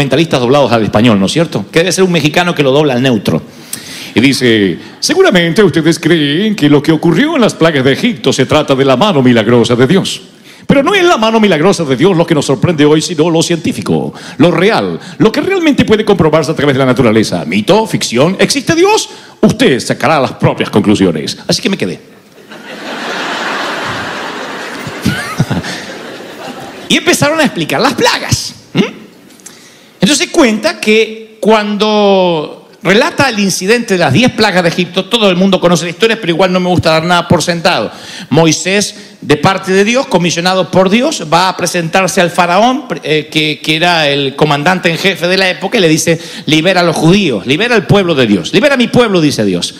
mentalistas doblados al español, ¿no es cierto? Que debe ser un mexicano que lo dobla al neutro. Y dice: seguramente ustedes creen que lo que ocurrió en las plagas de Egipto se trata de la mano milagrosa de Dios. Pero no es la mano milagrosa de Dios lo que nos sorprende hoy, sino lo científico, lo real, lo que realmente puede comprobarse a través de la naturaleza. Mito, ficción, ¿existe Dios? Usted sacará las propias conclusiones. Así que me quedé. Y empezaron a explicar las plagas. Entonces cuenta que cuando relata el incidente de las 10 plagas de Egipto, todo el mundo conoce la historia, pero igual no me gusta dar nada por sentado. Moisés, de parte de Dios, comisionado por Dios, va a presentarse al faraón, que era el comandante en jefe de la época, y le dice: libera a los judíos, libera al pueblo de Dios, libera a mi pueblo, dice Dios.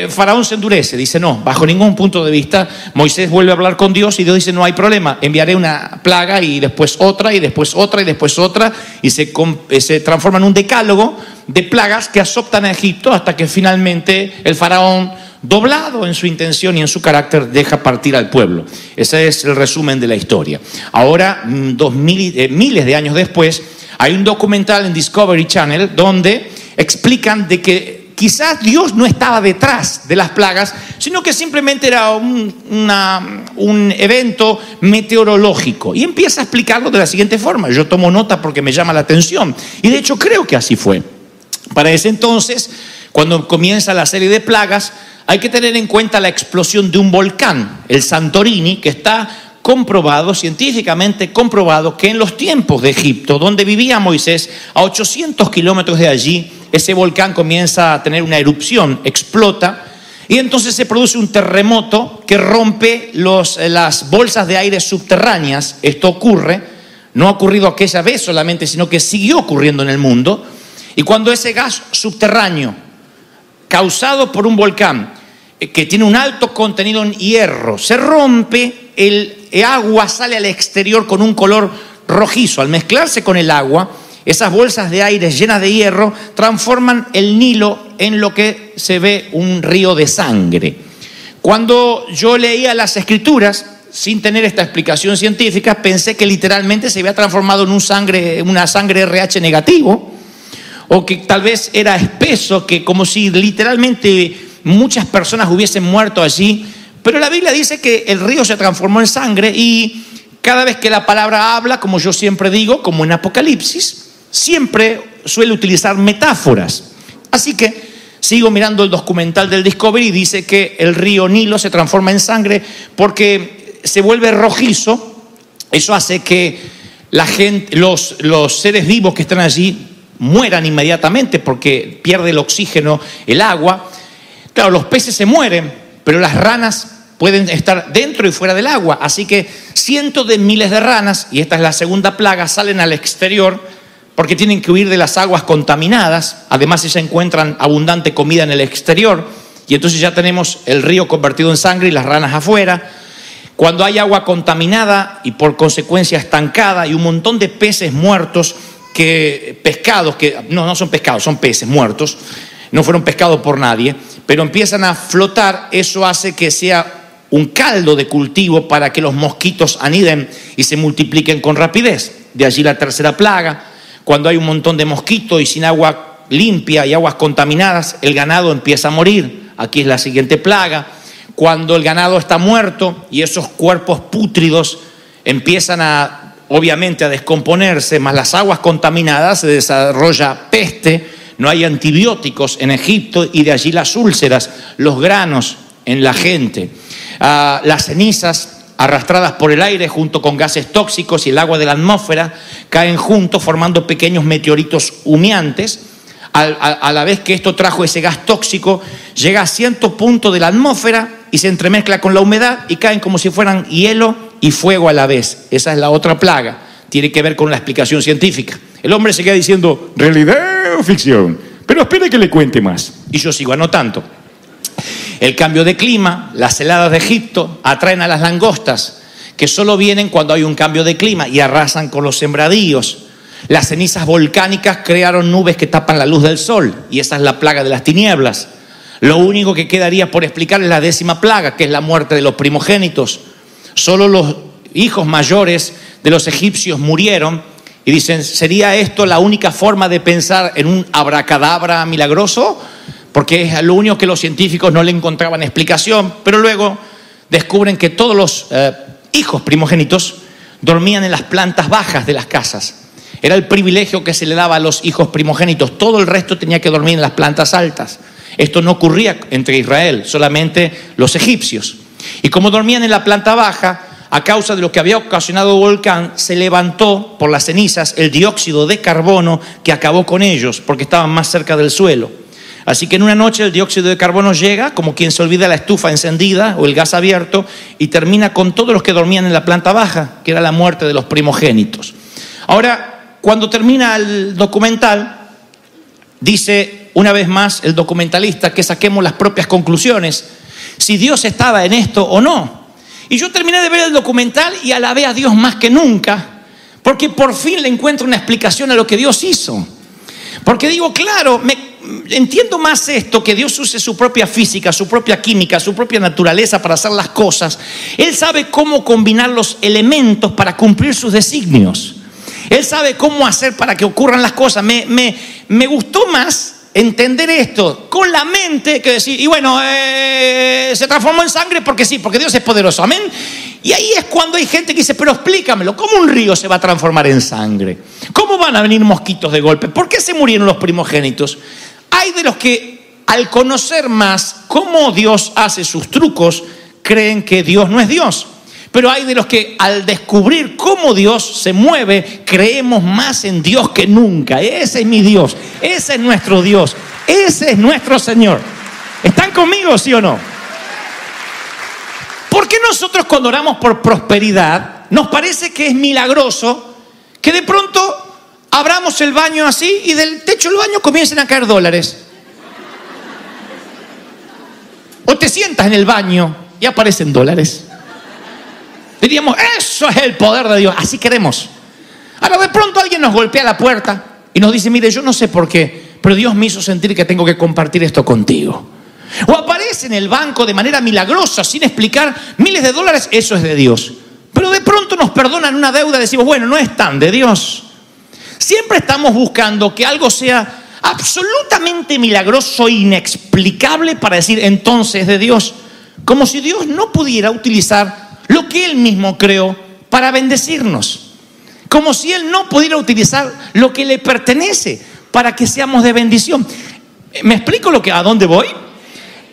Faraón se endurece, dice: no, bajo ningún punto de vista. Moisés vuelve a hablar con Dios y Dios dice: no hay problema, enviaré una plaga y después otra y después otra y después otra, y se transforma en un decálogo de plagas que azotan a Egipto hasta que finalmente el faraón, doblado en su intención y en su carácter, deja partir al pueblo. Ese es el resumen de la historia. Ahora, miles de años después, hay un documental en Discovery Channel donde explican de que quizás Dios no estaba detrás de las plagas, sino que simplemente era un evento meteorológico. Y empieza a explicarlo de la siguiente forma. Yo tomo nota porque me llama la atención. Y de hecho creo que así fue. Para ese entonces, cuando comienza la serie de plagas, hay que tener en cuenta la explosión de un volcán, el Santorini, que está comprobado, científicamente comprobado, que en los tiempos de Egipto, donde vivía Moisés, a 800 kilómetros de allí, ese volcán comienza a tener una erupción, explota, y entonces se produce un terremoto que rompe las bolsas de aire subterráneas. Esto ocurre, no ha ocurrido aquella vez solamente, sino que siguió ocurriendo en el mundo. Y cuando ese gas subterráneo, causado por un volcán, que tiene un alto contenido en hierro, se rompe, el agua sale al exterior con un color rojizo. Al mezclarse con el agua, esas bolsas de aire llenas de hierro transforman el Nilo en lo que se ve un río de sangre. Cuando yo leía las escrituras, sin tener esta explicación científica, pensé que literalmente se había transformado en una sangre RH negativo, o que tal vez era espeso, que como si literalmente muchas personas hubiesen muerto allí. Pero la Biblia dice que el río se transformó en sangre, y cada vez que la palabra habla, como yo siempre digo, como en Apocalipsis, siempre suele utilizar metáforas. Así que sigo mirando el documental del Discovery y dice que el río Nilo se transforma en sangre porque se vuelve rojizo. Eso hace que la gente, los seres vivos que están allí mueran inmediatamente porque pierde el oxígeno, el agua. Claro, los peces se mueren, pero las ranas pueden estar dentro y fuera del agua. Así que cientos de miles de ranas, y esta es la segunda plaga, salen al exterior porque tienen que huir de las aguas contaminadas. Además, ellas encuentran abundante comida en el exterior, y entonces ya tenemos el río convertido en sangre y las ranas afuera. Cuando hay agua contaminada y por consecuencia estancada, y un montón de peces muertos, pescados que no son pescados, son peces muertos, no fueron pescados por nadie, pero empiezan a flotar. Eso hace que sea un caldo de cultivo para que los mosquitos aniden y se multipliquen con rapidez. De allí la tercera plaga. Cuando hay un montón de mosquitos y sin agua limpia y aguas contaminadas, el ganado empieza a morir. Aquí es la siguiente plaga. Cuando el ganado está muerto y esos cuerpos pútridos empiezan obviamente a descomponerse, más las aguas contaminadas, se desarrolla peste. No hay antibióticos en Egipto, y de allí las úlceras, los granos en la gente. Las cenizas arrastradas por el aire junto con gases tóxicos y el agua de la atmósfera caen juntos formando pequeños meteoritos humeantes. A la vez que esto trajo ese gas tóxico, llega a cierto punto de la atmósfera y se entremezcla con la humedad y caen como si fueran hielo y fuego a la vez. Esa es la otra plaga. Tiene que ver con la explicación científica. El hombre se queda diciendo: ¿realidad o ficción? Pero espere que le cuente más. Y yo sigo anotando. El cambio de clima, las heladas de Egipto atraen a las langostas, que solo vienen cuando hay un cambio de clima, y arrasan con los sembradíos. Las cenizas volcánicas crearon nubes que tapan la luz del sol, y esa es la plaga de las tinieblas. Lo único que quedaría por explicar es la 10ª plaga, que es la muerte de los primogénitos. Solo los hijos mayores de los egipcios murieron, y dicen, ¿sería esto la única forma de pensar en un abracadabra milagroso? Porque es lo único que los científicos no le encontraban explicación, pero luego descubren que todos los hijos primogénitos dormían en las plantas bajas de las casas. Era el privilegio que se le daba a los hijos primogénitos. Todo el resto tenía que dormir en las plantas altas. Esto no ocurría entre Israel, solamente los egipcios. Y como dormían en la planta baja, a causa de lo que había ocasionado el volcán, se levantó por las cenizas el dióxido de carbono que acabó con ellos, porque estaban más cerca del suelo. Así que en una noche el dióxido de carbono llega, como quien se olvida la estufa encendida o el gas abierto, y termina con todos los que dormían en la planta baja, que era la muerte de los primogénitos. Ahora, cuando termina el documental, dice una vez más el documentalista que saquemos las propias conclusiones, si Dios estaba en esto o no. Y yo terminé de ver el documental y alabé a Dios más que nunca, porque por fin le encuentro una explicación a lo que Dios hizo. Porque digo, claro, entiendo más esto, que Dios use su propia física, su propia química, su propia naturaleza para hacer las cosas. Él sabe cómo combinar los elementos para cumplir sus designios. Él sabe cómo hacer para que ocurran las cosas. Me gustó más entender esto con la mente que decir, y bueno, se transformó en sangre porque sí, porque Dios es poderoso, amén. Y ahí es cuando hay gente que dice, pero explícamelo, ¿cómo un río se va a transformar en sangre? ¿Cómo van a venir mosquitos de golpe? ¿Por qué se murieron los primogénitos? Hay de los que al conocer más cómo Dios hace sus trucos, creen que Dios no es Dios. Pero hay de los que al descubrir cómo Dios se mueve, creemos más en Dios que nunca. Ese es mi Dios, ese es nuestro Dios, ese es nuestro Señor. ¿Están conmigo, sí o no? ¿Por qué nosotros cuando oramos por prosperidad nos parece que es milagroso que de pronto abramos el baño así y del techo del baño comiencen a caer dólares? O te sientas en el baño y aparecen dólares. Diríamos, eso es el poder de Dios, así queremos. Ahora de pronto alguien nos golpea la puerta y nos dice, mire, yo no sé por qué, pero Dios me hizo sentir que tengo que compartir esto contigo. O aparece en el banco de manera milagrosa, sin explicar, miles de dólares, eso es de Dios. Pero de pronto nos perdonan una deuda y decimos, bueno, no es tan de Dios. Siempre estamos buscando que algo sea absolutamente milagroso e inexplicable para decir, entonces es de Dios. Como si Dios no pudiera utilizar lo que Él mismo creó para bendecirnos. Como si Él no pudiera utilizar lo que le pertenece para que seamos de bendición. ¿Me explico a dónde voy?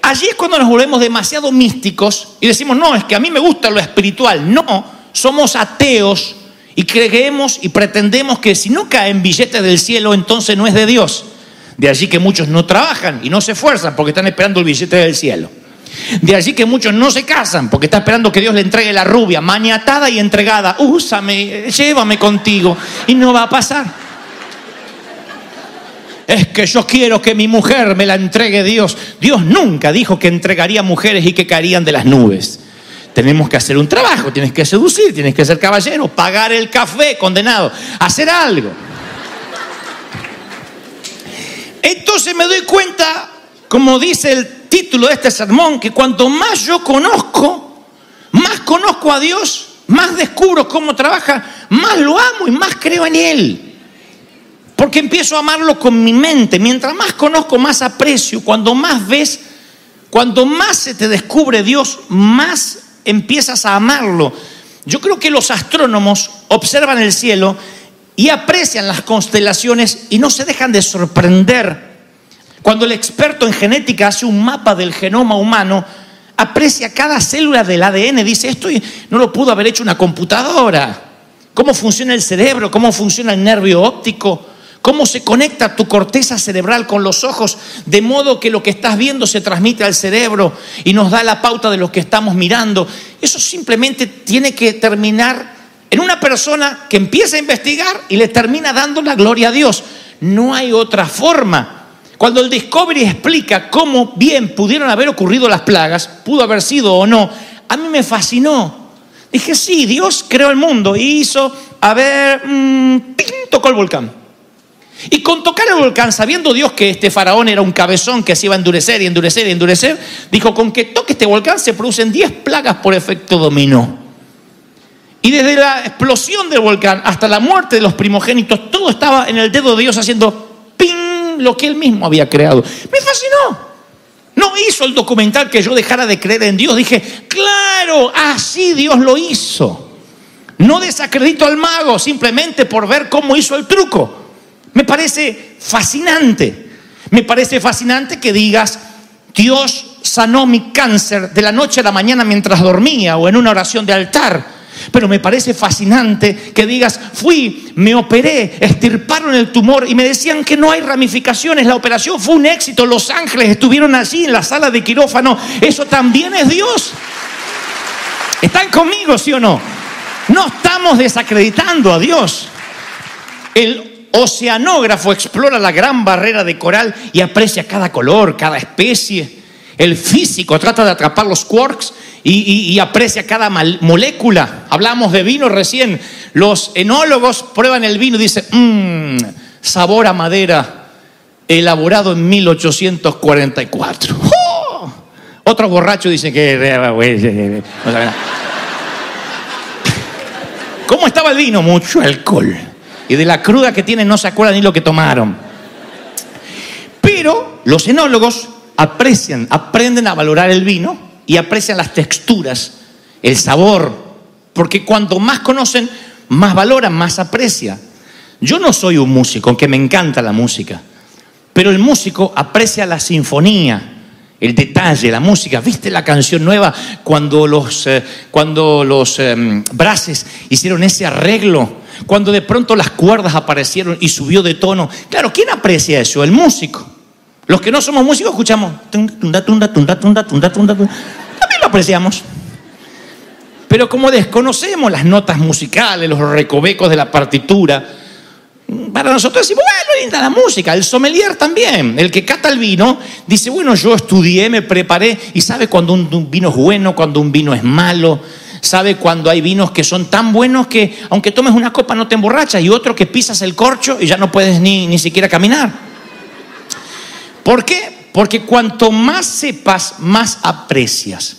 Allí es cuando nos volvemos demasiado místicos y decimos, no, es que a mí me gusta lo espiritual. No, somos ateos y creemos y pretendemos que si no caen billetes del cielo, entonces no es de Dios. De allí que muchos no trabajan y no se esfuerzan porque están esperando el billete del cielo. De allí que muchos no se casan porque están esperando que Dios le entregue la rubia, maniatada y entregada. Úsame, llévame contigo. Y no va a pasar. Es que yo quiero que mi mujer me la entregue Dios. Dios nunca dijo que entregaría mujeres y que caerían de las nubes. Tenemos que hacer un trabajo, tienes que seducir, tienes que ser caballero, pagar el café, condenado, hacer algo. Entonces me doy cuenta, como dice el título de este sermón, que cuanto más yo conozco a Dios, más descubro cómo trabaja, más lo amo y más creo en Él. Porque empiezo a amarlo con mi mente. Mientras más conozco, más aprecio. Cuando más ves, cuando más se te descubre Dios, más empiezas a amarlo. Yo creo que los astrónomos observan el cielo y aprecian las constelaciones y no se dejan de sorprender. Cuando el experto en genética hace un mapa del genoma humano, aprecia cada célula del ADN, dice, esto no lo pudo haber hecho una computadora. Cómo funciona el cerebro, cómo funciona el nervio óptico, cómo se conecta tu corteza cerebral con los ojos, de modo que lo que estás viendo se transmite al cerebro y nos da la pauta de lo que estamos mirando. Eso simplemente tiene que terminar en una persona que empieza a investigar y le termina dando la gloria a Dios. No hay otra forma. Cuando el Discovery explica cómo bien pudieron haber ocurrido las plagas, pudo haber sido o no, a mí me fascinó. Dije, sí, Dios creó el mundo y hizo, tocó el volcán. Y con tocar el volcán, sabiendo Dios que este faraón era un cabezón que se iba a endurecer y endurecer y endurecer, dijo, con que toque este volcán se producen 10 plagas por efecto dominó. Y desde la explosión del volcán hasta la muerte de los primogénitos, todo estaba en el dedo de Dios haciendo ¡ping! Lo que Él mismo había creado. Me fascinó. No hizo el documental que yo dejara de creer en Dios. Dije, claro, así Dios lo hizo. No desacredito al mago simplemente por ver cómo hizo el truco. Me parece fascinante. Me parece fascinante que digas, Dios sanó mi cáncer de la noche a la mañana mientras dormía o en una oración de altar. Pero me parece fascinante que digas, fui, me operé, extirparon el tumor y me decían que no hay ramificaciones. La operación fue un éxito. Los ángeles estuvieron allí en la sala de quirófano. Eso también es Dios. ¿Están conmigo, sí o no? No estamos desacreditando a Dios. El oceanógrafo explora la gran barrera de coral y aprecia cada color, cada especie. El físico trata de atrapar los quarks y aprecia cada molécula. Hablamos de vino recién. Los enólogos prueban el vino y dicen, sabor a madera, elaborado en 1844. ¡Oh! Otro borracho dice que... ¿Cómo estaba el vino? Mucho alcohol. Y de la cruda que tienen no se acuerdan ni lo que tomaron. Pero los enólogos aprecian, aprenden a valorar el vino y aprecian las texturas, el sabor, porque cuanto más conocen, más valoran, más aprecian. Yo no soy un músico, aunque me encanta la música, pero el músico aprecia la sinfonía, el detalle, la música. ¿Viste la canción nueva cuando los Brases hicieron ese arreglo? Cuando de pronto las cuerdas aparecieron y subió de tono. Claro, ¿quién aprecia eso? El músico. Los que no somos músicos escuchamos también lo apreciamos. Pero como desconocemos las notas musicales, los recovecos de la partitura, para nosotros decimos, bueno, linda la música. El sommelier también, el que cata el vino, dice, bueno, yo estudié, me preparé y sabe cuando un vino es bueno, cuando un vino es malo. Sabe cuando hay vinos que son tan buenos que aunque tomes una copa no te emborrachas, y otro que pisas el corcho y ya no puedes ni siquiera caminar. ¿Por qué? Porque cuanto más sepas, más aprecias.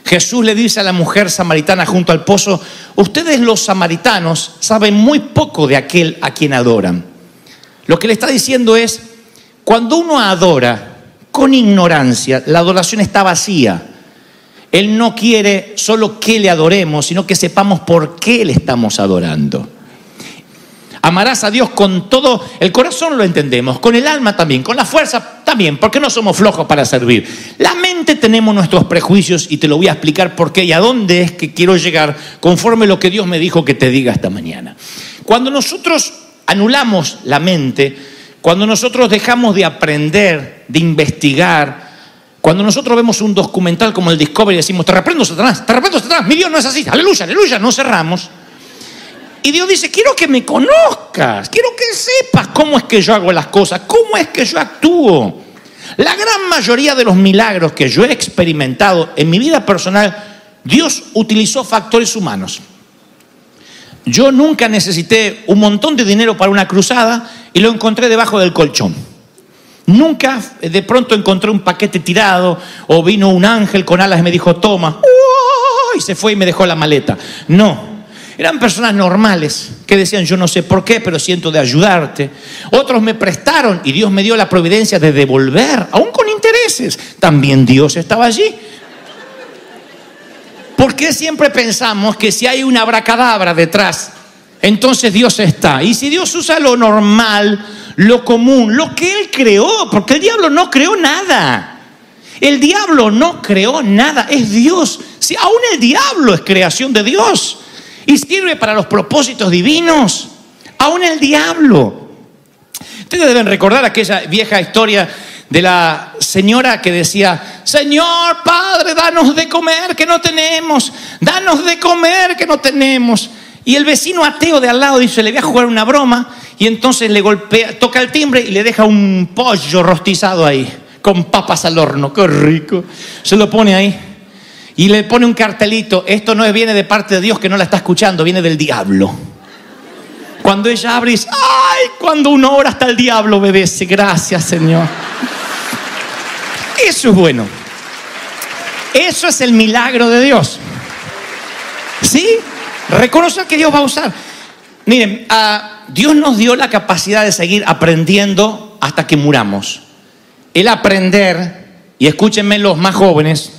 Jesús le dice a la mujer samaritana junto al pozo, ustedes los samaritanos saben muy poco de aquel a quien adoran. Lo que le está diciendo es, cuando uno adora con ignorancia, la adoración está vacía. Él no quiere solo que le adoremos, sino que sepamos por qué le estamos adorando. Amarás a Dios con todo el corazón, lo entendemos, con el alma también, con la fuerza también, porque no somos flojos para servir. La mente tenemos nuestros prejuicios y te lo voy a explicar por qué y a dónde es que quiero llegar conforme lo que Dios me dijo que te diga esta mañana. Cuando nosotros anulamos la mente, cuando nosotros dejamos de aprender, de investigar, cuando nosotros vemos un documental como el Discovery y decimos, te reprendo Satanás, mi Dios no es así, aleluya, aleluya, no cerramos. Y Dios dice, quiero que me conozcas, quiero que sepas cómo es que yo hago las cosas, cómo es que yo actúo. La gran mayoría de los milagros que yo he experimentado en mi vida personal, Dios utilizó factores humanos. Yo nunca necesité un montón de dinero para una cruzada y lo encontré debajo del colchón. Nunca de pronto encontré un paquete tirado o vino un ángel con alas y me dijo, toma, y se fue y me dejó la maleta. No. Eran personas normales que decían, yo no sé por qué, pero siento de ayudarte. Otros me prestaron y Dios me dio la providencia de devolver, aún con intereses. También Dios estaba allí. ¿Por qué siempre pensamos que si hay una abracadabra detrás, entonces Dios está? Y si Dios usa lo normal, lo común, lo que Él creó, porque el diablo no creó nada. El diablo no creó nada, es Dios. Si aún el diablo es creación de Dios y sirve para los propósitos divinos, aún el diablo. Ustedes deben recordar aquella vieja historia de la señora que decía, Señor Padre, danos de comer que no tenemos, danos de comer que no tenemos. Y el vecino ateo de al lado dice, le voy a jugar una broma, y entonces le golpea, toca el timbre y le deja un pollo rostizado ahí, con papas al horno, qué rico. Se lo pone ahí. Y le pone un cartelito, esto no viene de parte de Dios que no la está escuchando, viene del diablo. Cuando ella abre y dice, ay, cuando uno ora hasta el diablo obedece, gracias Señor. Eso es bueno. Eso es el milagro de Dios. ¿Sí? Reconocer que Dios va a usar. Miren, Dios nos dio la capacidad de seguir aprendiendo hasta que muramos. El aprender, y escúchenme los más jóvenes,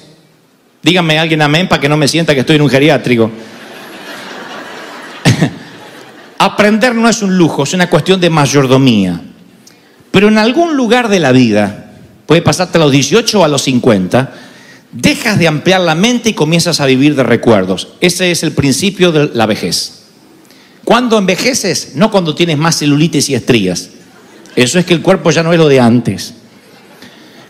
díganme alguien amén para que no me sienta que estoy en un geriátrico. Aprender no es un lujo, es una cuestión de mayordomía. Pero en algún lugar de la vida, puede pasarte a los 18 o a los 50, dejas de ampliar la mente y comienzas a vivir de recuerdos. Ese es el principio de la vejez. ¿Cuándo envejeces? No cuando tienes más celulitis y estrías. Eso es que el cuerpo ya no es lo de antes.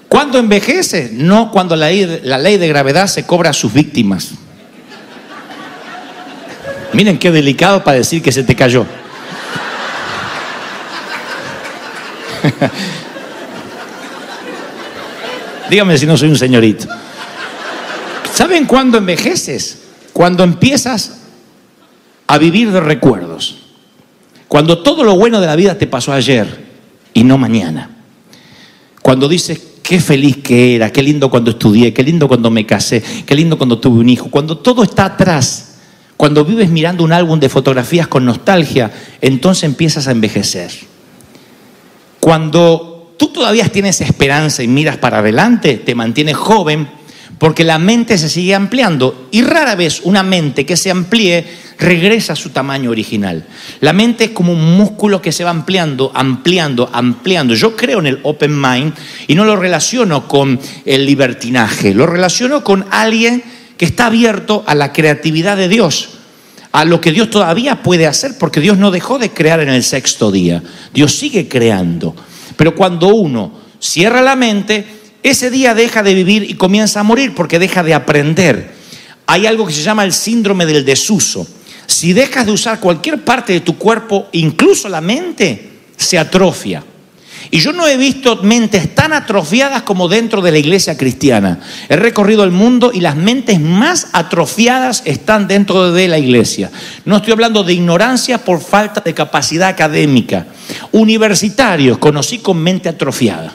¿Cuándo envejeces? No cuando la ley de gravedad se cobra a sus víctimas. Miren qué delicado para decir que se te cayó. Dígame si no soy un señorito. ¿Saben cuándo envejeces? Cuando empiezas a vivir de recuerdos. Cuando todo lo bueno de la vida te pasó ayer y no mañana. Cuando dices, qué feliz que era, qué lindo cuando estudié, qué lindo cuando me casé, qué lindo cuando tuve un hijo. Cuando todo está atrás, cuando vives mirando un álbum de fotografías con nostalgia, entonces empiezas a envejecer. Cuando tú todavía tienes esperanza y miras para adelante, te mantienes joven, porque la mente se sigue ampliando y rara vez una mente que se amplíe regresa a su tamaño original. La mente es como un músculo que se va ampliando. Yo creo en el open mind y no lo relaciono con el libertinaje, lo relaciono con alguien que está abierto a la creatividad de Dios, a lo que Dios todavía puede hacer, porque Dios no dejó de crear en el sexto día. Dios sigue creando. Pero cuando uno cierra la mente, ese día deja de vivir y comienza a morir porque deja de aprender. Hay algo que se llama el síndrome del desuso. Si dejas de usar cualquier parte de tu cuerpo, incluso la mente, se atrofia. Y yo no he visto mentes tan atrofiadas como dentro de la iglesia cristiana. He recorrido el mundo y las mentes más atrofiadas están dentro de la iglesia. No estoy hablando de ignorancia por falta de capacidad académica. Universitarios conocí con mente atrofiada.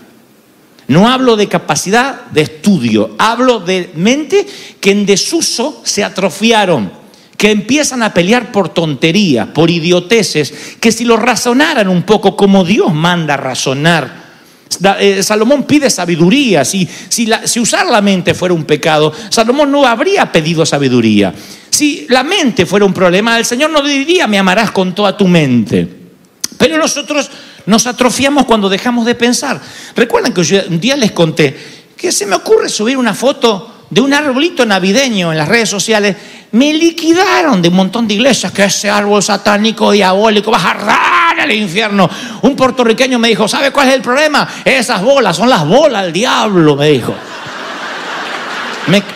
No hablo de capacidad de estudio, hablo de mente que en desuso se atrofiaron, que empiezan a pelear por tonterías, por idioteces, que si lo razonaran un poco como Dios manda razonar. Salomón pide sabiduría. Si usar la mente fuera un pecado, Salomón no habría pedido sabiduría. Si la mente fuera un problema, el Señor no diría, me amarás con toda tu mente. Pero nosotros nos atrofiamos cuando dejamos de pensar. Recuerdan que yo un día les conté que se me ocurre subir una foto de un arbolito navideño en las redes sociales. Me liquidaron de un montón de iglesias que ese árbol satánico, diabólico, vas a arder al infierno. Un puertorriqueño me dijo, ¿sabe cuál es el problema? Esas bolas son las bolas del diablo, me dijo.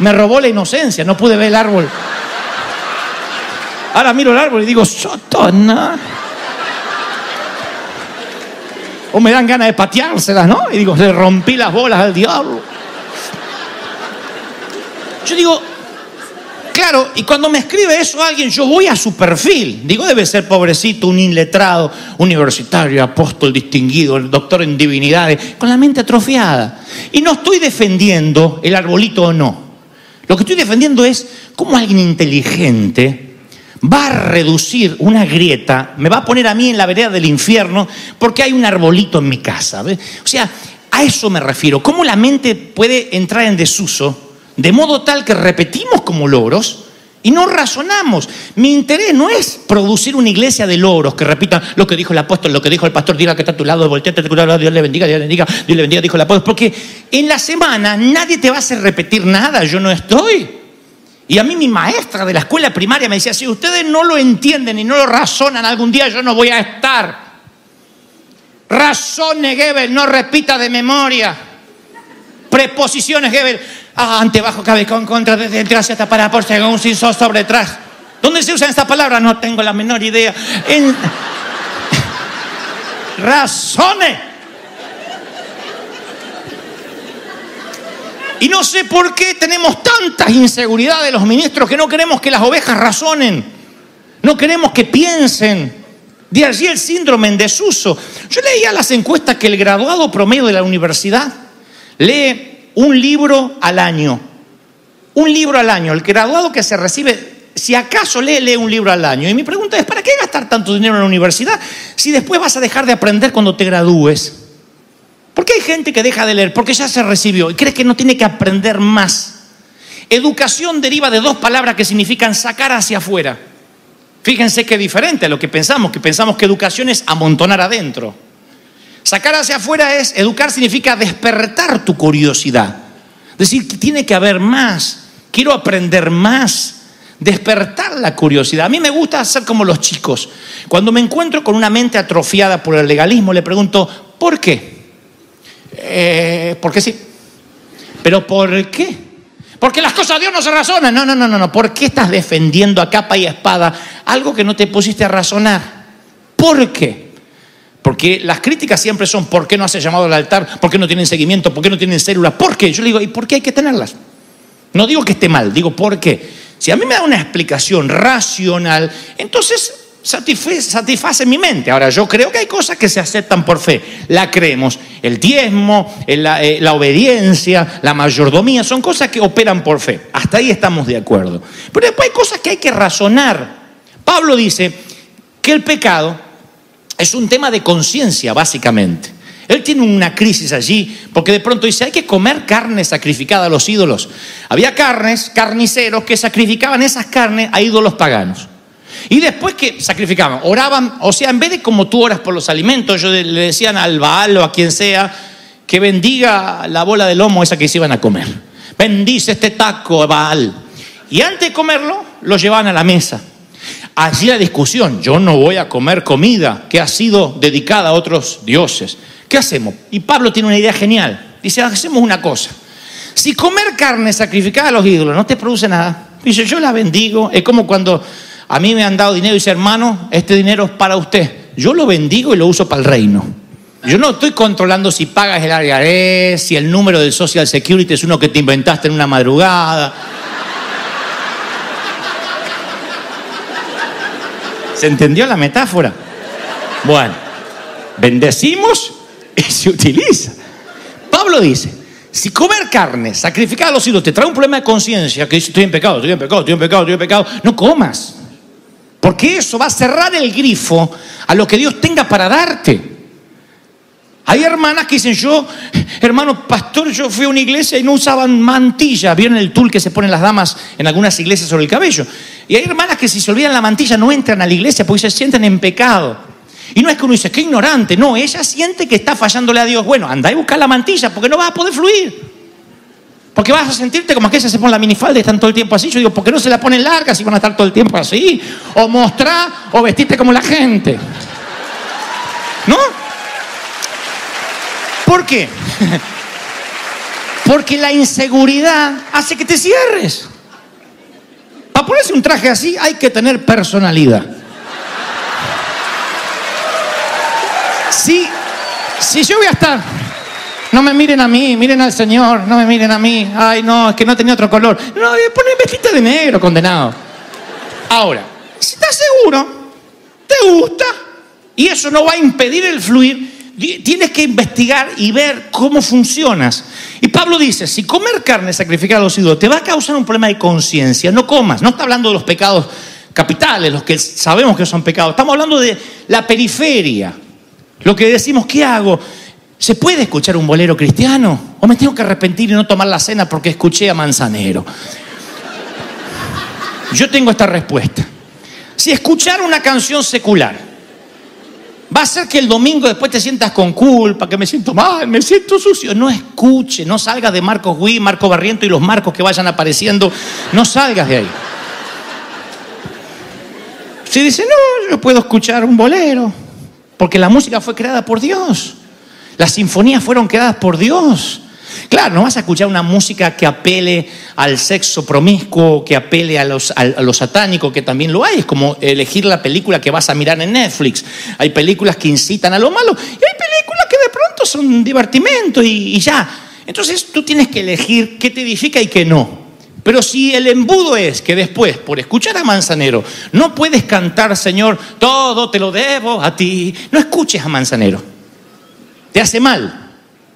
Me robó la inocencia, no pude ver el árbol. Ahora miro el árbol y digo, Sotona. O me dan ganas de pateárselas, ¿no? Y digo, le rompí las bolas al diablo. Yo digo, claro, y cuando me escribe eso alguien, yo voy a su perfil. Digo, debe ser pobrecito, un iletrado, universitario, apóstol distinguido, el doctor en divinidades, con la mente atrofiada. Y no estoy defendiendo el arbolito o no. Lo que estoy defendiendo es cómo alguien inteligente va a reducir una grieta, me va a poner a mí en la vereda del infierno porque hay un arbolito en mi casa. ¿Ves? O sea, a eso me refiero. ¿Cómo la mente puede entrar en desuso de modo tal que repetimos como logros y no razonamos? Mi interés no es producir una iglesia de logros que repitan lo que dijo el apóstol, lo que dijo el pastor, diga que está a tu lado, volteate a tu lado, Dios le bendiga, Dios le bendiga, Dios le bendiga, dijo el apóstol. Porque en la semana nadie te va a hacer repetir nada, yo no estoy. Y a mí mi maestra de la escuela primaria me decía, si ustedes no lo entienden y no lo razonan, algún día yo no voy a estar. Razone, Gebel, no repita de memoria. Preposiciones, Gebel. Ante, bajo, cabe, con, contra, desde, tras, hasta, para, por, según, sin, sobre, tras. ¿Dónde se usan estas palabras? No tengo la menor idea. Razone. Y no sé por qué tenemos tantas inseguridades de los ministros que no queremos que las ovejas razonen. No queremos que piensen. De allí el síndrome en desuso. Yo leía las encuestas que el graduado promedio de la universidad lee un libro al año. Un libro al año. El graduado que se recibe si acaso lee un libro al año. Y mi pregunta es, ¿para qué gastar tanto dinero en la universidad si después vas a dejar de aprender cuando te gradúes? ¿Por qué hay gente que deja de leer? Porque ya se recibió y cree que no tiene que aprender más. Educación deriva de dos palabras que significan sacar hacia afuera. Fíjense qué diferente a lo que pensamos que educación es amontonar adentro. Sacar hacia afuera es, educar significa despertar tu curiosidad. Decir que tiene que haber más, quiero aprender más, despertar la curiosidad. A mí me gusta hacer como los chicos. Cuando me encuentro con una mente atrofiada por el legalismo, le pregunto, ¿por qué? Porque sí. ¿Pero por qué? Porque las cosas de Dios no se razonan. No. ¿Por qué estás defendiendo a capa y espada algo que no te pusiste a razonar? ¿Por qué? Porque las críticas siempre son ¿por qué no haces llamado al altar? ¿Por qué no tienen seguimiento? ¿Por qué no tienen células? ¿Por qué? Yo le digo, ¿y por qué hay que tenerlas? No digo que esté mal, digo ¿por qué? Si a mí me da una explicación racional, entonces satisface mi mente. Ahora, yo creo que hay cosas que se aceptan por fe. La creemos. El diezmo, la obediencia, la mayordomía, son cosas que operan por fe. Hasta ahí estamos de acuerdo. Pero después hay cosas que hay que razonar. Pablo dice que el pecado es un tema de conciencia, básicamente. Él tiene una crisis allí, porque de pronto dice, hay que comer carne sacrificada a los ídolos. Había carniceros que sacrificaban esas carnes a ídolos paganos. Y después que sacrificaban, oraban, o sea, en vez de como tú oras por los alimentos, ellos le decían al Baal o a quien sea, que bendiga la bola de lomo esa que se iban a comer. Bendice este taco, Baal. Y antes de comerlo, lo llevaban a la mesa. Allí la discusión, yo no voy a comer comida que ha sido dedicada a otros dioses. ¿Qué hacemos? Y Pablo tiene una idea genial. Dice, hacemos una cosa. Si comer carne sacrificada a los ídolos no te produce nada, dice, yo la bendigo. Es como cuando a mí me han dado dinero y dice, hermano, este dinero es para usted. Yo lo bendigo y lo uso para el reino. Yo no estoy controlando si pagas el IRS, si el número del Social Security es uno que te inventaste en una madrugada. ¿Se entendió la metáfora? Bueno, bendecimos y se utiliza. Pablo dice, si comer carne sacrificada a los ídolos te trae un problema de conciencia, que dice estoy en pecado, no comas. Porque eso va a cerrar el grifo a lo que Dios tenga para darte. Hay hermanas que dicen, hermano pastor, yo fui a una iglesia y no usaban mantilla. ¿Vieron el tul que se ponen las damas en algunas iglesias sobre el cabello? Y hay hermanas que si se olvidan la mantilla no entran a la iglesia porque se sienten en pecado. Y no es que uno dice, qué ignorante. No, ella siente que está fallándole a Dios. Bueno, anda y busca la mantilla porque no vas a poder fluir. Porque vas a sentirte como aquellas se ponen la minifalda y están todo el tiempo así. Yo digo, ¿por qué no se la ponen larga si van a estar todo el tiempo así? O mostrar o vestirte como la gente. ¿No? ¿Por qué? Porque la inseguridad hace que te cierres. Para ponerse un traje así hay que tener personalidad. Si yo voy a estar, no me miren a mí, miren al Señor, no me miren a mí. Ay, no, es que no tenía otro color. No, ponen vestite de negro, condenado. Ahora, si estás seguro, te gusta, y eso no va a impedir el fluir, tienes que investigar y ver cómo funcionas. Y Pablo dice, si comer carne sacrificada a los ídolos te va a causar un problema de conciencia, no comas. No está hablando de los pecados capitales, los que sabemos que son pecados. Estamos hablando de la periferia. Lo que decimos, ¿qué hago? ¿Se puede escuchar un bolero cristiano? ¿O me tengo que arrepentir y no tomar la cena porque escuché a Manzanero? Yo tengo esta respuesta. Si escuchar una canción secular va a hacer que el domingo después te sientas con culpa, que me siento mal, me siento sucio. No escuche, no salgas de Marcos Witt, Marco Barriento y los Marcos que vayan apareciendo. No salgas de ahí. Si dice, no, yo puedo escuchar un bolero, porque la música fue creada por Dios. Las sinfonías fueron creadas por Dios. Claro, no vas a escuchar una música que apele al sexo promiscuo, que apele a lo satánico, que también lo hay. Es como elegir la película que vas a mirar en Netflix. Hay películas que incitan a lo malo y hay películas que de pronto son divertimento y ya. Entonces tú tienes que elegir qué te edifica y qué no. Pero si el embudo es que después, por escuchar a Manzanero, no puedes cantar, Señor, todo te lo debo a ti, no escuches a Manzanero. Te hace mal.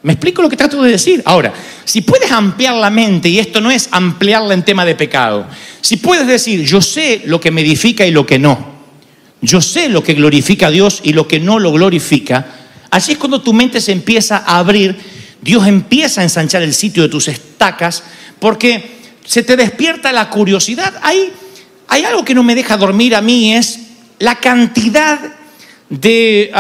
¿Me explico lo que trato de decir? Ahora, si puedes ampliar la mente, y esto no es ampliarla en tema de pecado, si puedes decir, yo sé lo que me edifica y lo que no, yo sé lo que glorifica a Dios y lo que no lo glorifica, así es cuando tu mente se empieza a abrir, Dios empieza a ensanchar el sitio de tus estacas, porque se te despierta la curiosidad. Hay algo que no me deja dormir a mí, es la cantidad de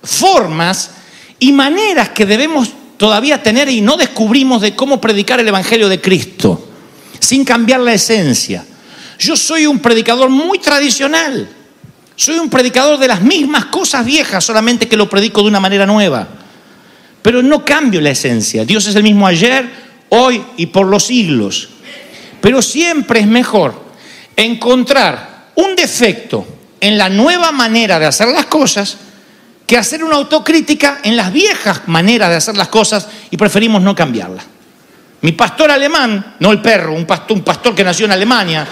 formas y maneras que debemos todavía tener y no descubrimos de cómo predicar el Evangelio de Cristo, sin cambiar la esencia. Yo soy un predicador muy tradicional, soy un predicador de las mismas cosas viejas, solamente que lo predico de una manera nueva, pero no cambio la esencia. Dios es el mismo ayer, hoy y por los siglos, pero siempre es mejor encontrar un defecto en la nueva manera de hacer las cosas que hacer una autocrítica en las viejas maneras de hacer las cosas, y preferimos no cambiarla. Mi pastor alemán, no el perro, un pastor que nació en Alemania,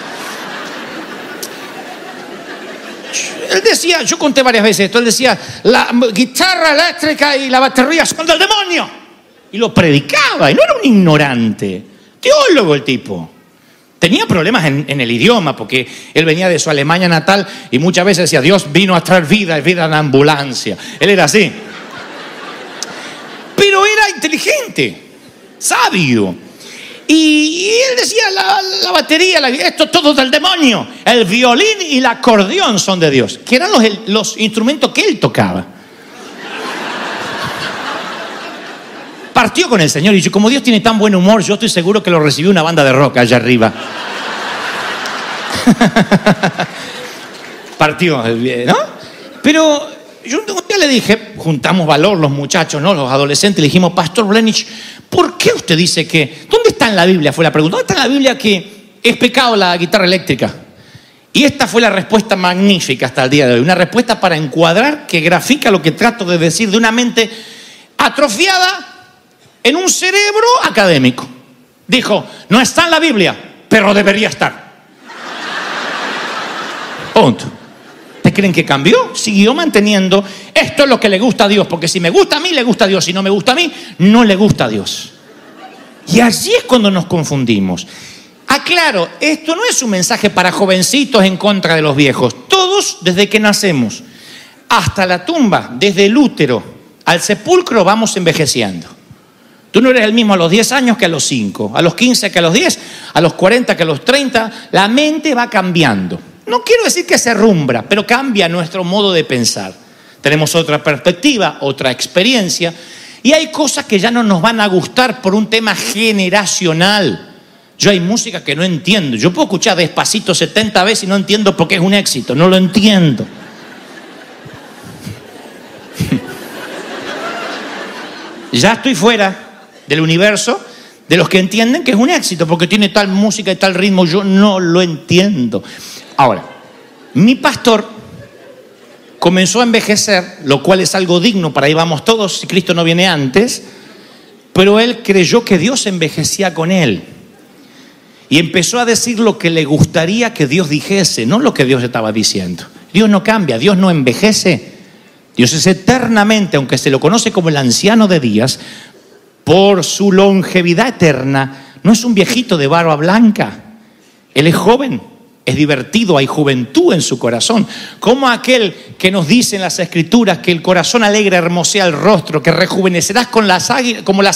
él decía, yo conté varias veces esto, él decía, la guitarra eléctrica y la batería son del demonio, y lo predicaba, y no era un ignorante, teólogo el tipo. Tenía problemas en el idioma, porque él venía de su Alemania natal y muchas veces decía, Dios vino a traer vida, es vida en ambulancia. Él era así. Pero era inteligente, sabio. Y él decía, la batería, esto todo del demonio. El violín y el acordeón son de Dios, que eran los instrumentos que él tocaba. Partió con el Señor y yo, como Dios tiene tan buen humor, yo estoy seguro que lo recibió una banda de rock allá arriba. Partió, ¿no? Pero yo un día le dije, juntamos valor los muchachos, ¿no? Los adolescentes, le dijimos, Pastor Blenich, ¿por qué usted dice que, ¿dónde está en la Biblia? Fue la pregunta, ¿dónde está en la Biblia que es pecado la guitarra eléctrica? Y esta fue la respuesta magnífica hasta el día de hoy, una respuesta para encuadrar que grafica lo que trato de decir de una mente atrofiada en un cerebro académico. Dijo, no está en la Biblia, pero debería estar. Punto. ¿Ustedes creen que cambió? Siguió manteniendo, esto es lo que le gusta a Dios, porque si me gusta a mí, le gusta a Dios, si no me gusta a mí, no le gusta a Dios. Y allí es cuando nos confundimos. Aclaro, esto no es un mensaje para jovencitos en contra de los viejos. Todos, desde que nacemos hasta la tumba, desde el útero al sepulcro, vamos envejeciendo. Tú no eres el mismo a los 10 años que a los 5, a los 15 que a los 10, a los 40 que a los 30. La mente va cambiando. No quiero decir que se arrumbra, pero cambia nuestro modo de pensar. Tenemos otra perspectiva, otra experiencia, y hay cosas que ya no nos van a gustar por un tema generacional. Yo hay música que no entiendo. Yo puedo escuchar Despacito 70 veces y no entiendo por qué es un éxito. No lo entiendo. Ya estoy fuera del universo de los que entienden que es un éxito porque tiene tal música y tal ritmo. Yo no lo entiendo. Ahora, mi pastor comenzó a envejecer, lo cual es algo digno, para ahí vamos todos si Cristo no viene antes, pero él creyó que Dios envejecía con él y empezó a decir lo que le gustaría que Dios dijese, no lo que Dios estaba diciendo. Dios no cambia, Dios no envejece. Dios es eternamente, aunque se lo conoce como el anciano de días, por su longevidad eterna, no es un viejito de barba blanca. Él es joven, es divertido, hay juventud en su corazón. Como aquel que nos dice en las Escrituras que el corazón alegre hermosea el rostro, que rejuvenecerás como las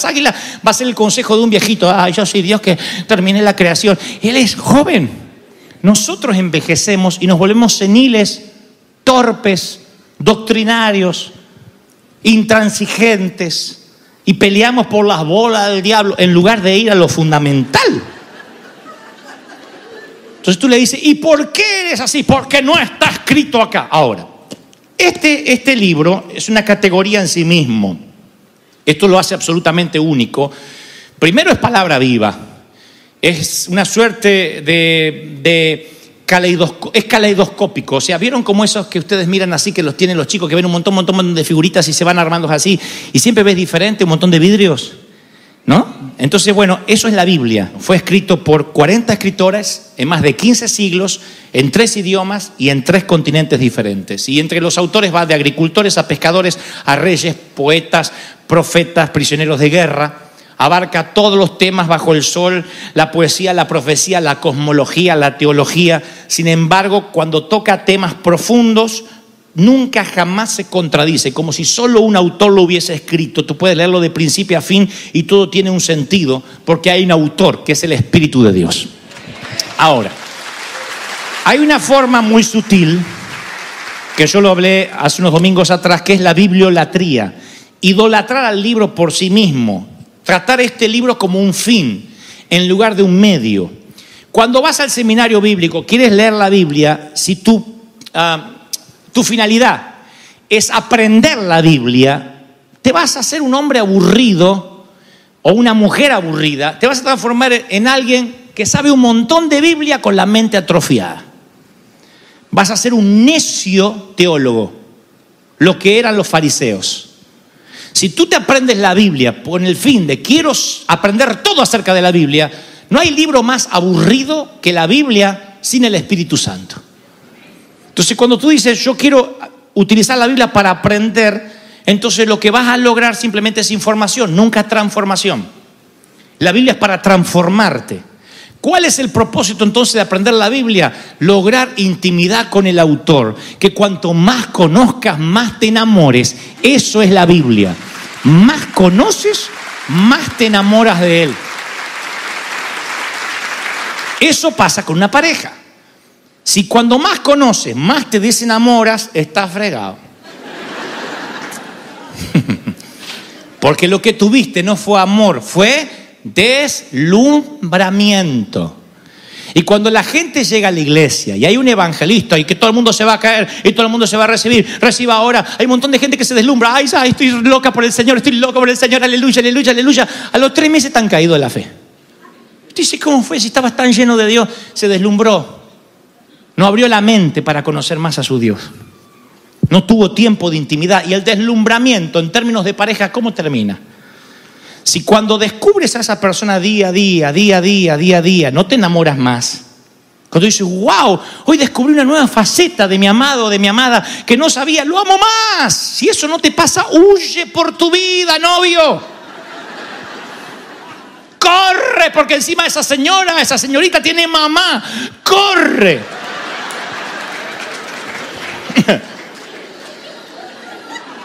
águilas, va a ser el consejo de un viejito. Yo soy Dios que termine la creación. Él es joven. Nosotros envejecemos y nos volvemos seniles, torpes, doctrinarios, intransigentes, y peleamos por las bolas del diablo en lugar de ir a lo fundamental. Entonces tú le dices, ¿y por qué eres así? Porque no está escrito acá. Ahora, este libro es una categoría en sí mismo. Esto lo hace absolutamente único. Primero, es palabra viva. Es una suerte es caleidoscópico. O sea, ¿vieron como esos que ustedes miran así, que los tienen los chicos, que ven un montón de figuritas y se van armando así, y siempre ves diferente, un montón de vidrios? ¿No? Entonces, bueno, eso es la Biblia. Fue escrito por 40 escritores en más de 15 siglos, en 3 idiomas y en 3 continentes diferentes. Y entre los autores va de agricultores a pescadores, a reyes, poetas, profetas, prisioneros de guerra, Abarca todos los temas bajo el sol, la poesía, la profecía, la cosmología, la teología. Sin embargo, cuando toca temas profundos, nunca jamás se contradice, como si solo un autor lo hubiese escrito. Tú puedes leerlo de principio a fin y todo tiene un sentido, porque hay un autor que es el Espíritu de Dios. Ahora, hay una forma muy sutil, que yo lo hablé hace unos domingos atrás, que es la bibliolatría. Idolatrar al libro por sí mismo. Tratar este libro como un fin en lugar de un medio. Cuando vas al seminario bíblico, quieres leer la Biblia, si tu finalidad es aprender la Biblia, te vas a hacer un hombre aburrido o una mujer aburrida, te vas a transformar en alguien que sabe un montón de Biblia con la mente atrofiada. Vas a ser un necio teólogo, lo que eran los fariseos. Si tú te aprendes la Biblia con el fin de quiero aprender todo acerca de la Biblia, no hay libro más aburrido que la Biblia sin el Espíritu Santo. Entonces, cuando tú dices yo quiero utilizar la Biblia para aprender, entonces lo que vas a lograr simplemente es información, nunca transformación. La Biblia es para transformarte. ¿Cuál es el propósito entonces de aprender la Biblia? Lograr intimidad con el autor. Que cuanto más conozcas, más te enamores. Eso es la Biblia. Más conoces, más te enamoras de él. Eso pasa con una pareja. Si cuando más conoces, más te desenamoras, estás fregado. Porque lo que tuviste no fue amor, fue deslumbramiento. Y cuando la gente llega a la iglesia y hay un evangelista y que todo el mundo se va a caer y todo el mundo se va a recibir, reciba ahora, hay un montón de gente que se deslumbra. Ay, estoy loca por el Señor, estoy loco por el Señor, aleluya, aleluya, aleluya. A los 3 meses están caídos de la fe. Dice, ¿cómo fue? Si estabas tan lleno de Dios, se deslumbró. No abrió la mente para conocer más a su Dios. No tuvo tiempo de intimidad. Y el deslumbramiento en términos de pareja, ¿cómo termina? Si cuando descubres a esa persona día a día, no te enamoras más. Cuando dices, wow, hoy descubrí una nueva faceta de mi amado o de mi amada que no sabía, lo amo más. Si eso no te pasa, huye por tu vida, novio. Corre, porque encima esa señorita tiene mamá. Corre.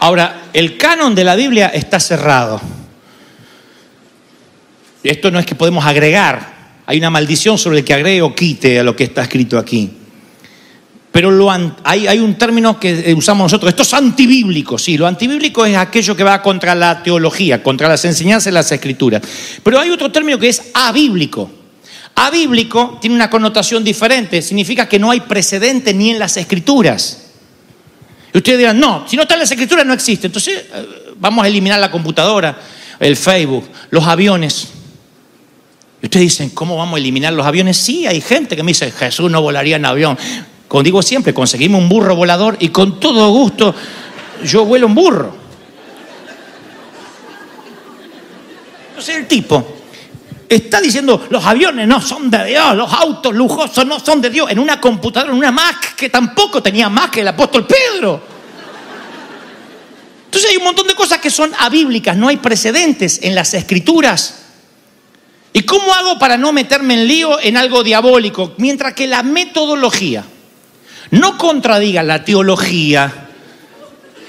Ahora, el canon de la Biblia está cerrado. Esto no es que podemos agregar. Hay una maldición sobre el que agregue o quite a lo que está escrito aquí. Pero hay un término que usamos nosotros. Esto es antibíblico. Sí, lo antibíblico es aquello que va contra la teología, contra las enseñanzas de las Escrituras. Pero hay otro término que es abíblico. Abíblico tiene una connotación diferente. Significa que no hay precedente ni en las Escrituras. Y ustedes dirán, no, si no está en las Escrituras no existe. Entonces vamos a eliminar la computadora, el Facebook, los aviones. Y ustedes dicen, ¿cómo vamos a eliminar los aviones? Sí, hay gente que me dice, Jesús no volaría en avión. Como digo siempre, conseguimos un burro volador y con todo gusto yo vuelo un burro. Entonces el tipo está diciendo, los aviones no son de Dios, los autos lujosos no son de Dios, en una computadora, en una Mac, que tampoco tenía más que el apóstol Pedro. Entonces hay un montón de cosas que son abíblicas, no hay precedentes en las Escrituras. ¿Y cómo hago para no meterme en lío en algo diabólico? Mientras que la metodología no contradiga la teología.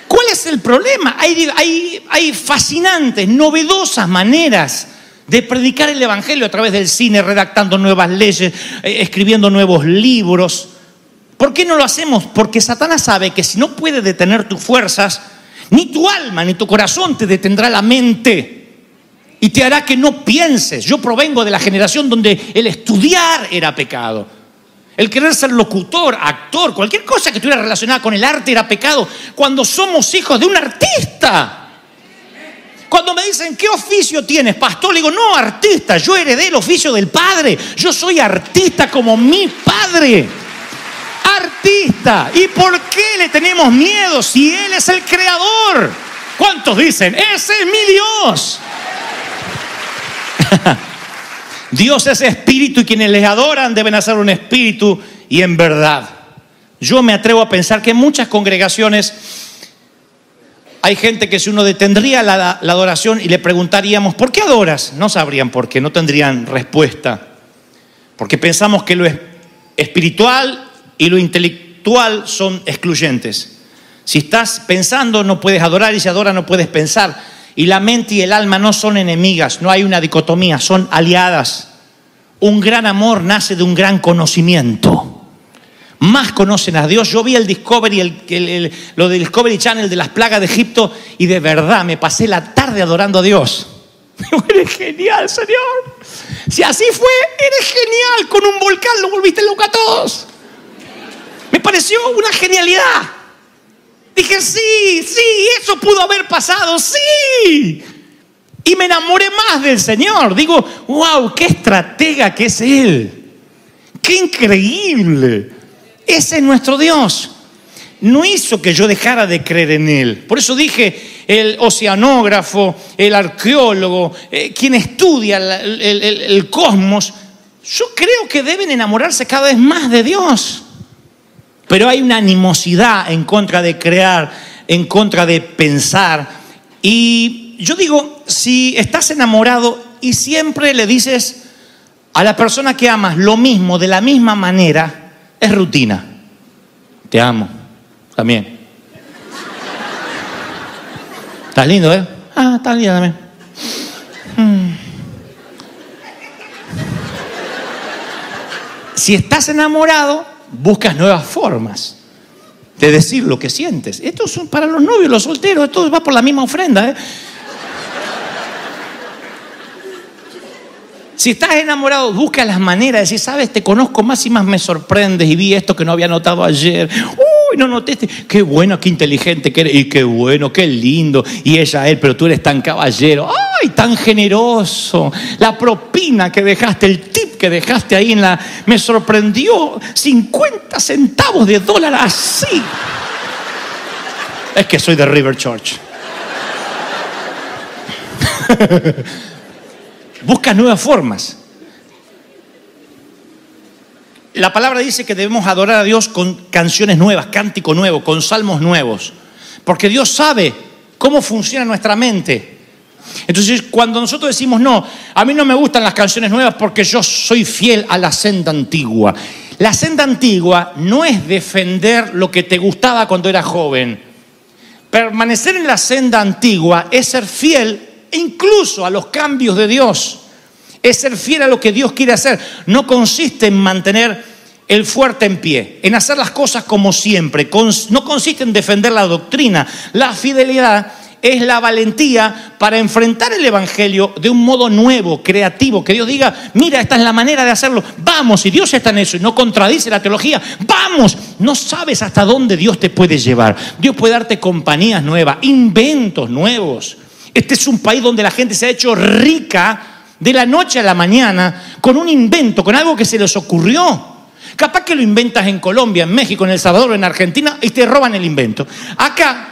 ¿Cuál es el problema? Hay fascinantes, novedosas maneras de predicar el evangelio a través del cine, redactando nuevas leyes, escribiendo nuevos libros. ¿Por qué no lo hacemos? Porque Satanás sabe que si no puede detener tus fuerzas, ni tu alma ni tu corazón te detendrá la mente y te hará que no pienses. Yo provengo de la generación donde el estudiar era pecado. El querer ser locutor, actor, cualquier cosa que estuviera relacionada con el arte era pecado. Cuando somos hijos de un artista. Cuando me dicen, ¿qué oficio tienes, pastor? Le digo, no, artista, yo heredé el oficio del padre. Yo soy artista como mi padre. Artista. ¿Y por qué le tenemos miedo si Él es el creador? ¿Cuántos dicen, ese es mi Dios? Dios es espíritu y quienes le adoran deben hacer un espíritu y en verdad. Yo me atrevo a pensar que muchas congregaciones Hay gente que si uno detendría la adoración y le preguntaríamos, ¿por qué adoras? No sabrían por qué, no tendrían respuesta. Porque pensamos que lo espiritual y lo intelectual son excluyentes. Si estás pensando no puedes adorar y si adoras no puedes pensar. Y la mente y el alma no son enemigas, no hay una dicotomía, son aliadas. Un gran amor nace de un gran conocimiento. Más conocen a Dios. Yo vi el Discovery, lo del Discovery Channel de las plagas de Egipto y de verdad me pasé la tarde adorando a Dios. Eres genial, Señor. Si así fue, eres genial. Con un volcán lo volviste loco a todos. Me pareció una genialidad. Dije, sí, eso pudo haber pasado, sí. Y me enamoré más del Señor. Digo, wow, qué estratega que es Él. Qué increíble. Ese es nuestro Dios. No hizo que yo dejara de creer en Él. Por eso dije, el oceanógrafo, el arqueólogo, quien estudia el cosmos, yo creo que deben enamorarse cada vez más de Dios. Pero hay una animosidad en contra de crear, en contra de pensar. Y yo digo, si estás enamorado y siempre le dices a la persona que amas lo mismo, de la misma manera, es rutina. Te amo. También. ¿Estás lindo, eh? Ah, estás lindo también. Si estás enamorado, buscas nuevas formas de decir lo que sientes. Esto es para los novios, los solteros, esto va por la misma ofrenda, ¿eh? Si estás enamorado, busca las maneras de decir, sabes, te conozco más y más me sorprendes y vi esto que no había notado ayer. Uy, no noté, qué bueno, qué inteligente que eres, y qué bueno, qué lindo. Y ella, él, pero tú eres tan caballero, ay, tan generoso. La propina que dejaste, el tip que dejaste ahí me sorprendió, 50 centavos de dólar así. Es que soy de River Church. Busca nuevas formas. La palabra dice que debemos adorar a Dios con canciones nuevas, cántico nuevo, con salmos nuevos. Porque Dios sabe cómo funciona nuestra mente. Entonces, cuando nosotros decimos, no, a mí no me gustan las canciones nuevas porque yo soy fiel a la senda antigua. La senda antigua no es defender lo que te gustaba cuando eras joven. Permanecer en la senda antigua es ser fiel incluso a los cambios de Dios. Es ser fiel a lo que Dios quiere hacer. No consiste en mantener el fuerte en pie, en hacer las cosas como siempre. No consiste en defender la doctrina. La fidelidad es la valentía para enfrentar el evangelio de un modo nuevo, creativo. Que Dios diga, mira, esta es la manera de hacerlo. Vamos, y Dios está en eso y no contradice la teología. Vamos, no sabes hasta dónde Dios te puede llevar. Dios puede darte compañías nuevas, inventos nuevos. Este es un país donde la gente se ha hecho rica de la noche a la mañana con un invento, con algo que se les ocurrió. Capaz que lo inventas en Colombia, en México, en El Salvador, en Argentina y te roban el invento. Acá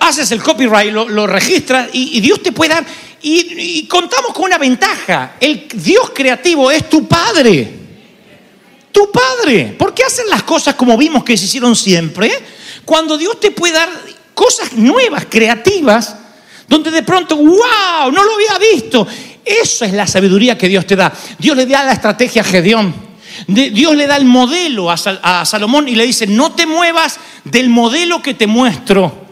haces el copyright, lo registras y Dios te puede dar. Y contamos con una ventaja. El Dios creativo es tu Padre. Tu Padre. ¿Por qué hacen las cosas como vimos que se hicieron siempre? Cuando Dios te puede dar cosas nuevas, creativas, donde de pronto, wow, no lo había visto. Eso es la sabiduría que Dios te da. Dios le da la estrategia a Gedeón. Dios le da el modelo a Salomón y le dice, no te muevas del modelo que te muestro.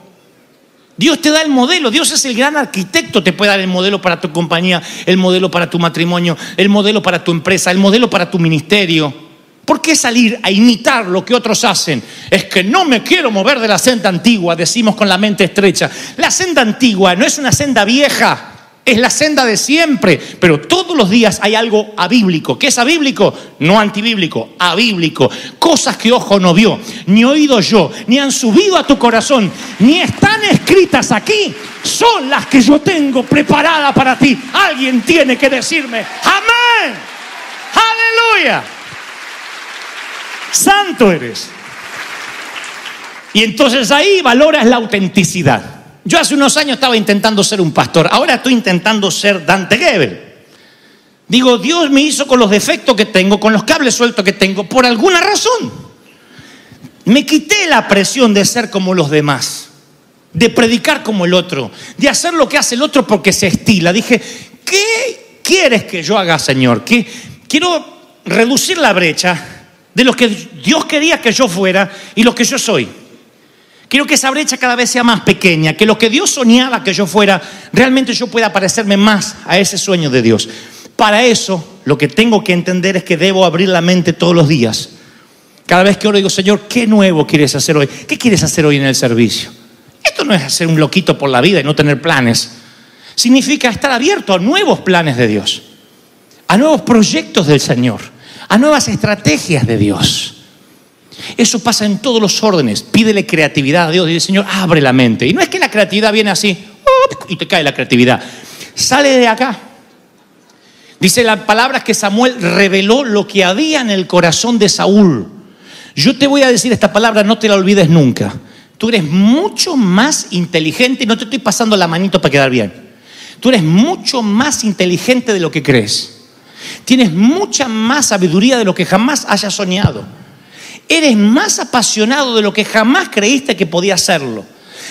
Dios te da el modelo. Dios es el gran arquitecto. Te puede dar el modelo para tu compañía, el modelo para tu matrimonio, el modelo para tu empresa, el modelo para tu ministerio. ¿Por qué salir a imitar lo que otros hacen? Es que no me quiero mover de la senda antigua, decimos con la mente estrecha. La senda antigua no es una senda vieja, es la senda de siempre. Pero todos los días hay algo abíblico. ¿Qué es abíblico? No antibíblico, abíblico. Cosas que ojo no vio, ni oído yo, ni han subido a tu corazón, ni están escritas aquí. Son las que yo tengo preparadas para ti. Alguien tiene que decirme, amén, aleluya. Santo eres. Y entonces ahí valoras la autenticidad. Yo hace unos años estaba intentando ser un pastor. Ahora estoy intentando ser Dante Gebel. Digo, Dios me hizo con los defectos que tengo, con los cables sueltos que tengo, por alguna razón. Me quité la presión de ser como los demás. de predicar como el otro, de hacer lo que hace el otro porque se estila. Dije, ¿qué quieres que yo haga, Señor? Quiero reducir la brecha de lo que Dios quería que yo fuera y lo que yo soy. Quiero que esa brecha cada vez sea más pequeña, que lo que Dios soñaba que yo fuera, realmente yo pueda parecerme más a ese sueño de Dios. Para eso, lo que tengo que entender es que debo abrir la mente todos los días. Cada vez que oro digo, Señor, ¿qué nuevo quieres hacer hoy? ¿Qué quieres hacer hoy en el servicio? Esto no es hacer un loquito por la vida y no tener planes. Significa estar abierto a nuevos planes de Dios, a nuevos proyectos del Señor, a nuevas estrategias de Dios. Eso pasa en todos los órdenes. Pídele creatividad a Dios. Dile, Señor, abre la mente. Y no es que la creatividad viene así y te cae la creatividad. Sale de acá. Dice la palabra que Samuel reveló lo que había en el corazón de Saúl. Yo te voy a decir esta palabra, no te la olvides nunca. Tú eres mucho más inteligente, y no te estoy pasando la manito para quedar bien. Tú eres mucho más inteligente de lo que crees. Tienes mucha más sabiduría de lo que jamás hayas soñado. Eres más apasionado de lo que jamás creíste que podías serlo.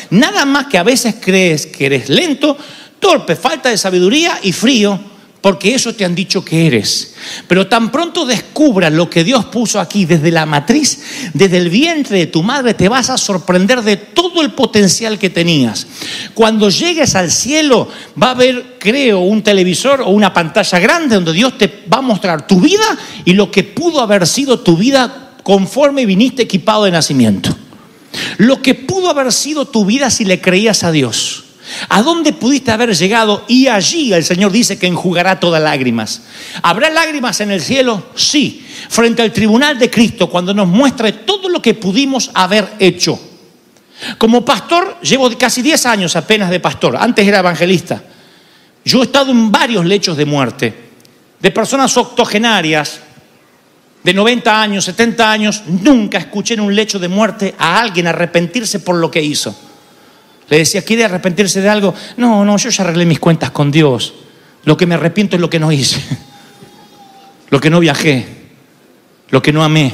Nada más que a veces crees que eres lento, torpe, falta de sabiduría y frío, porque eso te han dicho que eres. Pero tan pronto descubras lo que Dios puso aquí desde la matriz, desde el vientre de tu madre, te vas a sorprender de todo el potencial que tenías. Cuando llegues al cielo va a haber, creo, un televisor o una pantalla grande donde Dios te va a mostrar tu vida y lo que pudo haber sido tu vida conforme viniste equipado de nacimiento. Lo que pudo haber sido tu vida si le creías a Dios. ¿A dónde pudiste haber llegado? Y allí el Señor dice que enjugará todas lágrimas. ¿Habrá lágrimas en el cielo? Sí. Frente al tribunal de Cristo, cuando nos muestre todo lo que pudimos haber hecho. Como pastor, llevo casi 10 años apenas de pastor. Antes era evangelista. Yo he estado en varios lechos de muerte. De personas octogenarias, de 90 años, 70 años. Nunca escuché en un lecho de muerte a alguien arrepentirse por lo que hizo. Le decía, ¿quiere arrepentirse de algo? No, yo ya arreglé mis cuentas con Dios. Lo que me arrepiento es lo que no hice. Lo que no viajé. Lo que no amé.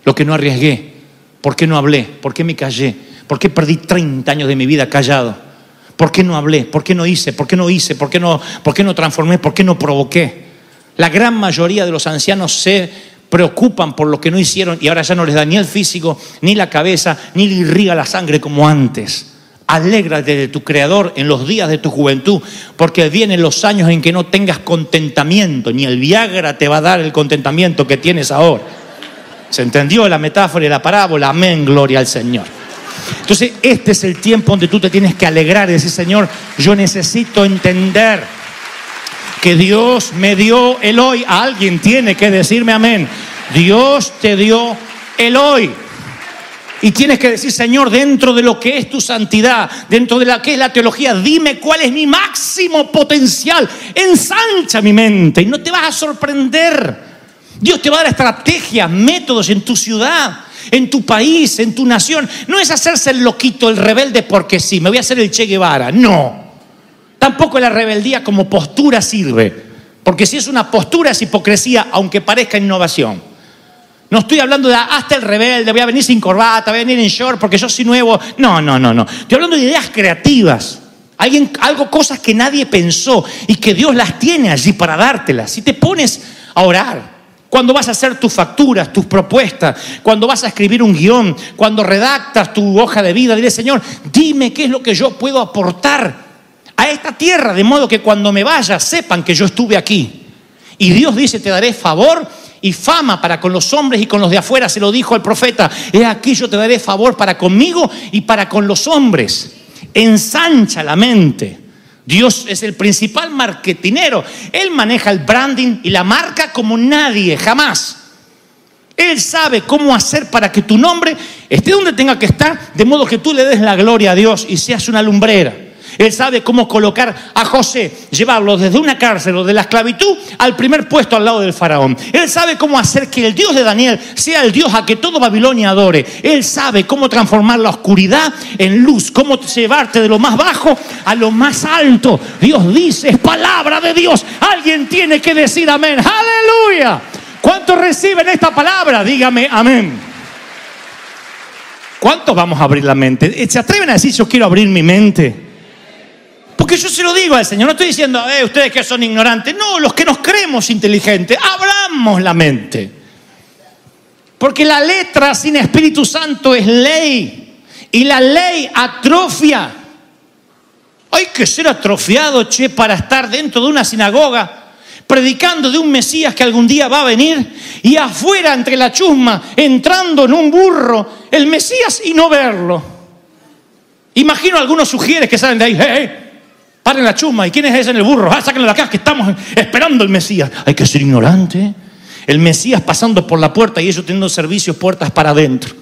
Lo que no arriesgué. ¿Por qué no hablé? ¿Por qué me callé? ¿Por qué perdí 30 años de mi vida callado? ¿Por qué no hablé? ¿Por qué no hice? ¿Por qué no hice? ¿Por qué no transformé? ¿Por qué no provoqué? La gran mayoría de los ancianos se preocupan por lo que no hicieron y ahora ya no les da ni el físico, ni la cabeza, ni le irriga la sangre como antes. Alégrate de tu Creador en los días de tu juventud, porque vienen los años en que no tengas contentamiento, ni el Viagra te va a dar el contentamiento que tienes ahora. ¿Se entendió la metáfora y la parábola? Amén, gloria al Señor. Entonces este es el tiempo donde tú te tienes que alegrar y decir, Señor, yo necesito entender que Dios me dio el hoy. Alguien tiene que decirme amén. Dios te dio el hoy. Y tienes que decir, Señor, dentro de lo que es tu santidad, dentro de lo que es la teología, dime cuál es mi máximo potencial. Ensancha mi mente y no te vas a sorprender. Dios te va a dar estrategias, métodos en tu ciudad, en tu país, en tu nación. No es hacerse el loquito, el rebelde porque sí, me voy a hacer el Che Guevara. No. Tampoco la rebeldía como postura sirve. Porque si es una postura es hipocresía, aunque parezca innovación. No estoy hablando de hasta el rebelde, voy a venir sin corbata, voy a venir en short porque yo soy nuevo. No. Estoy hablando de ideas creativas. Cosas que nadie pensó y que Dios las tiene allí para dártelas. Si te pones a orar, cuando vas a hacer tus facturas, tus propuestas, cuando vas a escribir un guión, cuando redactas tu hoja de vida, dile, Señor, dime qué es lo que yo puedo aportar a esta tierra, de modo que cuando me vaya sepan que yo estuve aquí. Y Dios dice, te daré favor y fama para con los hombres y con los de afuera. Se lo dijo al profeta, he aquí yo te daré favor para conmigo y para con los hombres. Ensancha la mente. Dios es el principal marketinero. Él maneja el branding y la marca como nadie, jamás. Él sabe cómo hacer para que tu nombre esté donde tenga que estar, de modo que tú le des la gloria a Dios y seas una lumbrera. Él sabe cómo colocar a José, llevarlo desde una cárcel o de la esclavitud al primer puesto al lado del faraón. Él sabe cómo hacer que el Dios de Daniel sea el Dios a que todo Babilonia adore. Él sabe cómo transformar la oscuridad en luz, cómo llevarte de lo más bajo a lo más alto. Dios dice, es palabra de Dios. Alguien tiene que decir amén. ¡Aleluya! ¿Cuántos reciben esta palabra? Dígame amén. ¿Cuántos vamos a abrir la mente? ¿Se atreven a decir yo quiero abrir mi mente? Porque yo se lo digo al Señor, no estoy diciendo, ustedes que son ignorantes. No, los que nos creemos inteligentes, abramos la mente. Porque la letra sin Espíritu Santo es ley. Y la ley atrofia. Hay que ser atrofiado, para estar dentro de una sinagoga predicando de un Mesías que algún día va a venir, y afuera entre la chusma, entrando en un burro, el Mesías, y no verlo. Imagino a algunos sugieres que salen de ahí, paren la chusma, ¿y quién es ese en el burro? Sáquenlo de acá, que estamos esperando el Mesías. Hay que ser ignorante. El Mesías pasando por la puerta y ellos teniendo servicios puertas para adentro.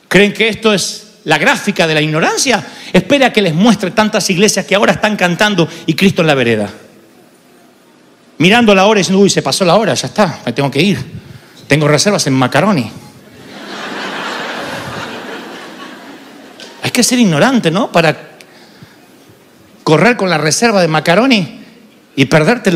¿Creen que esto es la gráfica de la ignorancia? Espera que les muestre tantas iglesias que ahora están cantando y Cristo en la vereda. Mirando la hora y diciendo, uy, se pasó la hora, ya está, me tengo que ir. Tengo reservas en Macaroni. Hay que ser ignorante, ¿no? Para correr con la reserva de Macaroni y perderte